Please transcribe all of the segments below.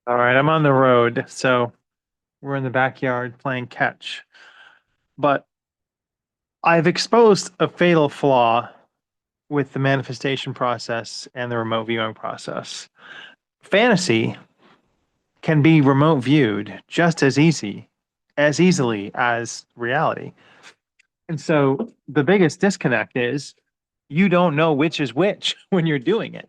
All right, I'm on the road, so we're in the backyard playing catch. But I've exposed a fatal flaw with the manifestation process and the remote viewing process. Fantasy can be remote viewed just as easily as reality. And so the biggest disconnect is you don't know which is which when you're doing it.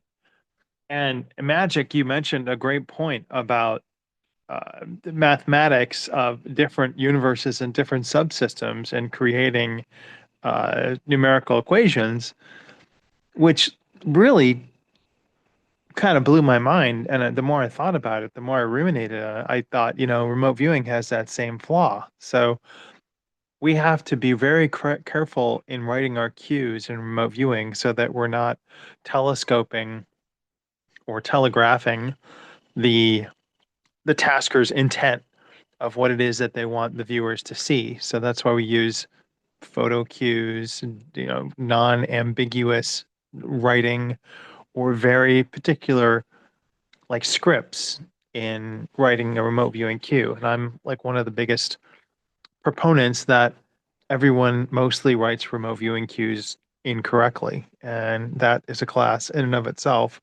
And Magic, you mentioned a great point about the mathematics of different universes and different subsystems and creating numerical equations, which really kind of blew my mind. And the more I thought about it, the more I ruminated on it, I thought, remote viewing has that same flaw. So we have to be very careful in writing our cues in remote viewing so that we're not telescoping or telegraphing the the tasker's intent of what it is that they want the viewers to see. So that's why we use photo cues, non-ambiguous writing or very particular like scripts in writing a remote viewing cue. And I'm like one of the biggest proponents that everyone mostly writes remote viewing cues incorrectly. And that is a class in and of itself.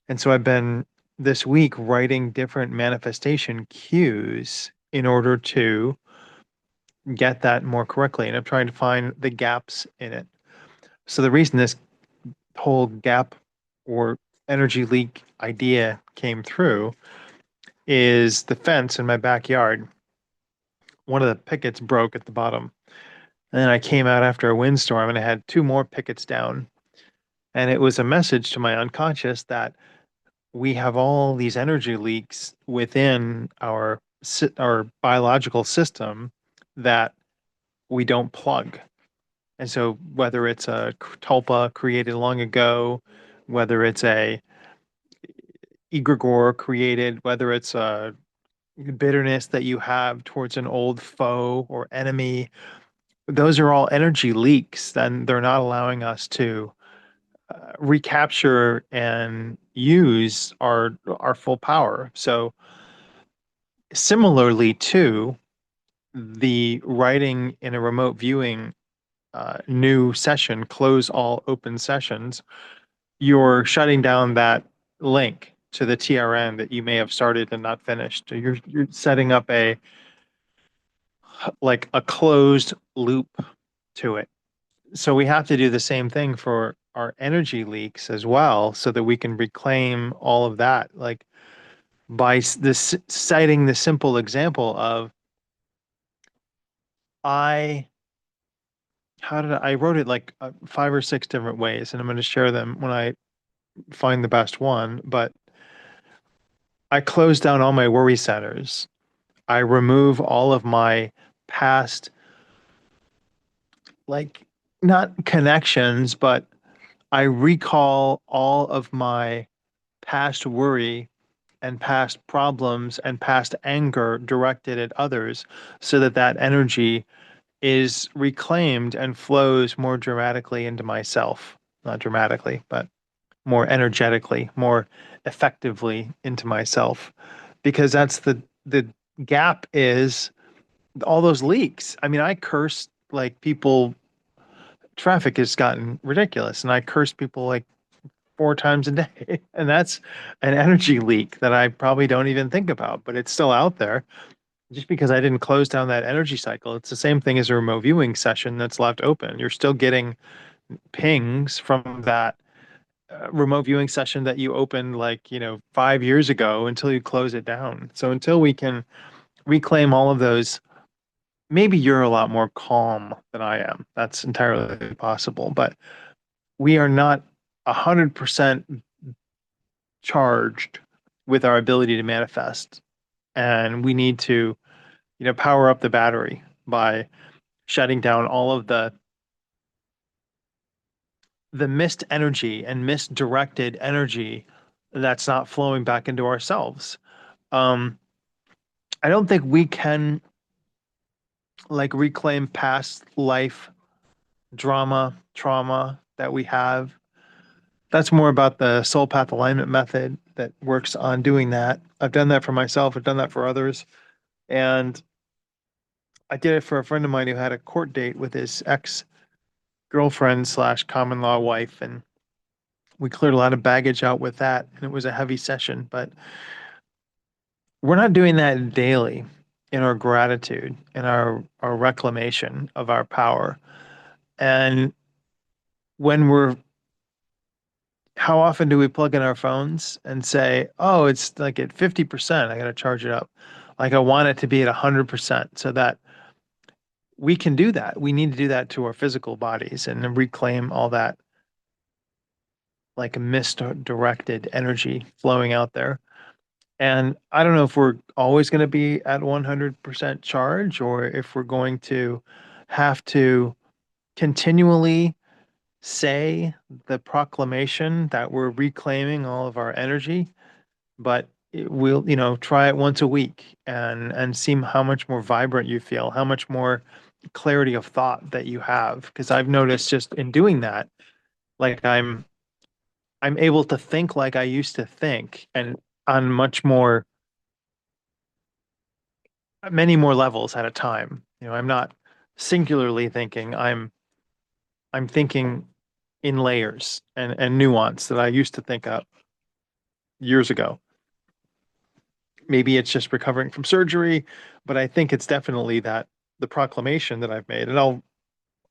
And so I've been this week writing different manifestation cues in order to get that more correctly. And I'm trying to find the gaps in it. So the reason this whole gap or energy leak idea came through is the fence in my backyard. One of the pickets broke at the bottom. And then I came out after a windstorm and I had two more pickets down. And it was a message to my unconscious that we have all these energy leaks within our biological system that we don't plug. And so whether it's a tulpa created long ago, whether it's a egregore created, whether it's a bitterness that you have towards an old foe or enemy, those are all energy leaks. Then they're not allowing us to recapture and use our full power. So similarly to the writing in a remote viewing new session, close all open sessions, you're shutting down that link to the TRN that you may have started and not finished. So you're setting up a like a closed loop to it. So we have to do the same thing for our energy leaks as well, so that we can reclaim all of that. Like by this citing the simple example of I how did I wrote it like five or six different ways, and I'm going to share them when I find the best one. But I close down all my worry centers. I remove all of my past, like not connections, but I recall all of my past worry and past problems and past anger directed at others so that that energy is reclaimed and flows more dramatically into myself. Not dramatically, but more energetically, more effectively into myself. Because that's the gap is all those leaks. I mean, I curse like people, traffic has gotten ridiculous, and I curse people like four times a day. And that's an energy leak that I probably don't even think about, but it's still out there just because I didn't close down that energy cycle. It's the same thing as a remote viewing session that's left open. You're still getting pings from that remote viewing session that you opened like, 5 years ago until you close it down. So until we can reclaim all of those, maybe you're a lot more calm than I am. That's entirely possible, but we are not 100% charged with our ability to manifest. And we need to, power up the battery by shutting down all of the missed energy and misdirected energy that's not flowing back into ourselves. Um, I don't think we can like reclaim past life trauma that we have. That's more about the soul path alignment method. that works on doing that. I've done that for myself, I've done that for others. And I did it for a friend of mine who had a court date with his ex-girlfriend slash common law wife. And we cleared a lot of baggage out with that. And it was a heavy session, but we're not doing that daily in our gratitude, in our reclamation of our power. And when we're how often do we plug in our phones and say, oh, it's like at 50%, I got to charge it up. Like I want it to be at 100% so that we can do that. We need to do that to our physical bodies and reclaim all that like misdirected energy flowing out there. And I don't know if we're always going to be at 100% charge or if we're going to have to continually say the proclamation that we're reclaiming all of our energy, but we'll, try it once a week and see how much more vibrant you feel, how much more clarity of thought that you have. Because I've noticed just in doing that, like I'm able to think like I used to think and on much more many more levels at a time. I'm not singularly thinking, I'm thinking in layers and nuance that I used to think up years ago. Maybe it's just recovering from surgery, but I think it's definitely that the proclamation that I've made. And I'll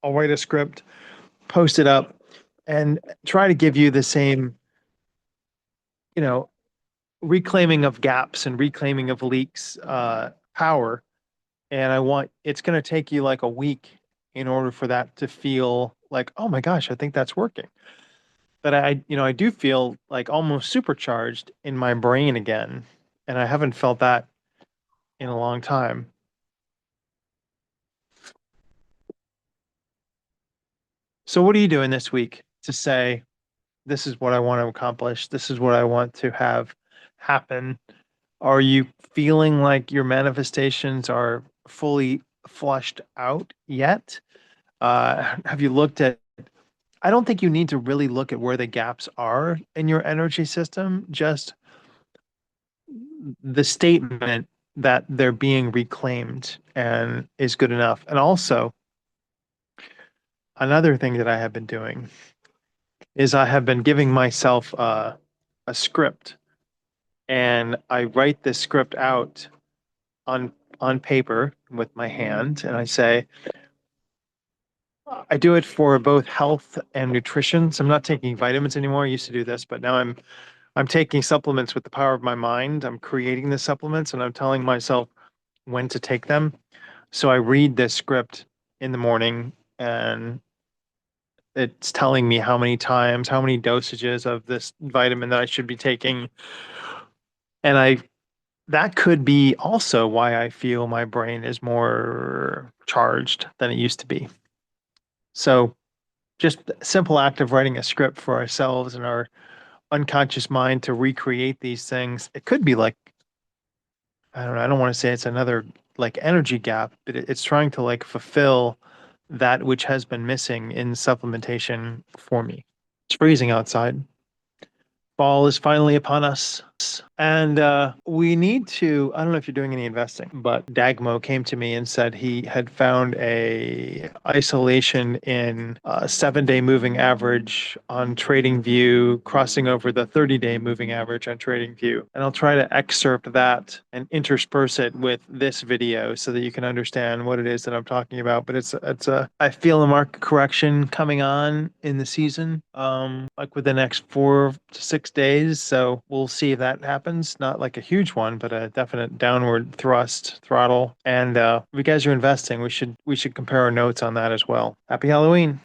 write a script, post it up, and try to give you the same, you know, reclaiming of gaps and reclaiming of leaks power. And it's going to take you like a week in order for that to feel like, oh my gosh, I think that's working. But I do feel like almost supercharged in my brain again. And I haven't felt that in a long time. So what are you doing this week to say, this is what I want to accomplish? This is what I want to have happen. Are you feeling like your manifestations are fully flushed out yet? Have you looked at, I don't think you need to really look at where the gaps are in your energy system, just the statement that they're being reclaimed and is good enough. And also, another thing that I have been doing is I have been giving myself a script and I write this script out on on paper with my hand and I say I do it for both health and nutrition. So I'm not taking vitamins anymore. I used to do this, but now I'm taking supplements with the power of my mind. I'm creating the supplements and I'm telling myself when to take them. So I read this script in the morning and it's telling me how many times, how many dosages of this vitamin that I should be taking. And that could be also why I feel my brain is more charged than it used to be. So just simple act of writing a script for ourselves and our unconscious mind to recreate these things. It could be like, I don't know, I don't want to say it's another like energy gap, but it's trying to like fulfill that which has been missing in supplementation for me. It's freezing outside. Fall is finally upon us. And we need to, I don't know if you're doing any investing, but Dagmo came to me and said he had found a isolation in 7-day moving average on TradingView, crossing over the 30-day moving average on TradingView. And I'll try to excerpt that and intersperse it with this video so that you can understand what it is that I'm talking about. But I feel a market correction coming on in the season, like within the next 4 to 6 days. So we'll see if that happens. Not like a huge one, but a definite downward throttle. And if you guys are investing, we should compare our notes on that as well. Happy Halloween.